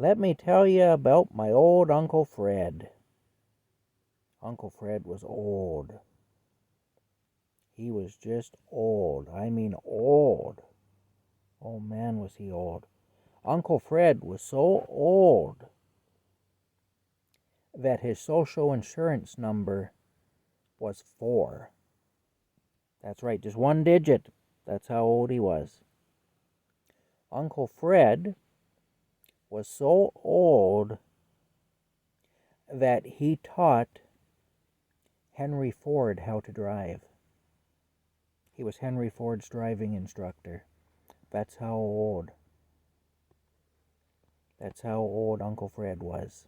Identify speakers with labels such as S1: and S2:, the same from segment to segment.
S1: Let me tell you about my old Uncle Fred. Uncle Fred was old. He was just old. I mean old. Oh man, was he old. Uncle Fred was so old that his social insurance number was 4. That's right, just one digit. That's how old he was. Uncle Fred was so old that he taught Henry Ford how to drive. He was Henry Ford's driving instructor. That's how old. That's how old Uncle Fred was.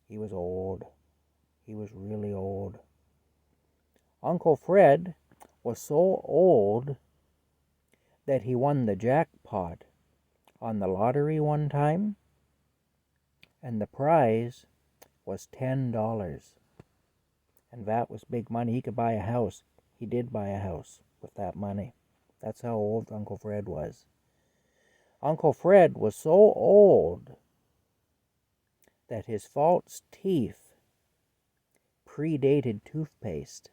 S1: He was old. He was really old. Uncle Fred was so old that he won the jackpot on the lottery one time, and the prize was $10. And that was big money. He could buy a house. He did buy a house with that money. That's how old Uncle Fred was. Uncle Fred was so old that his false teeth predated toothpaste.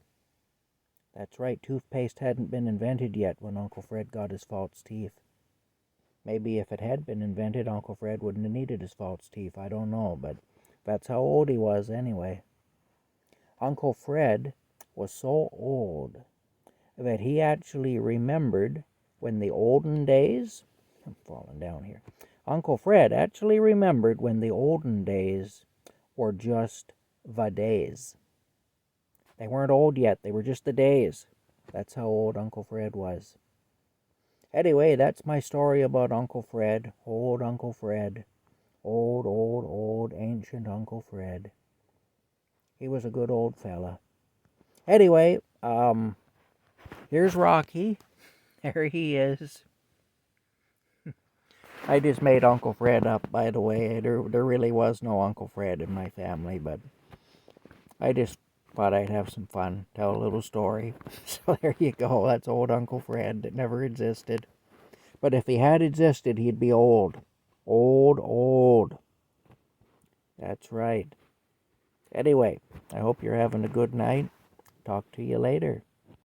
S1: That's right, toothpaste hadn't been invented yet when Uncle Fred got his false teeth. Maybe if it had been invented, Uncle Fred wouldn't have needed his false teeth. I don't know, but that's how old he was anyway. Uncle Fred was so old that he actually remembered when the olden days, I'm falling down here. Uncle Fred actually remembered when the olden days were just the days. They weren't old yet, they were just the days. That's how old Uncle Fred was. Anyway, that's my story about Uncle Fred, old Uncle Fred. Old, old, old, ancient Uncle Fred. He was a good old fella. Anyway, here's Rocky. There he is. I just made Uncle Fred up, by the way. There really was no Uncle Fred in my family, but I just thought I'd have some fun, tell a little story. So there you go. That's old Uncle Fred that never existed. But if he had existed, he'd be old. Old, old. That's right. Anyway, I hope you're having a good night. Talk to you later.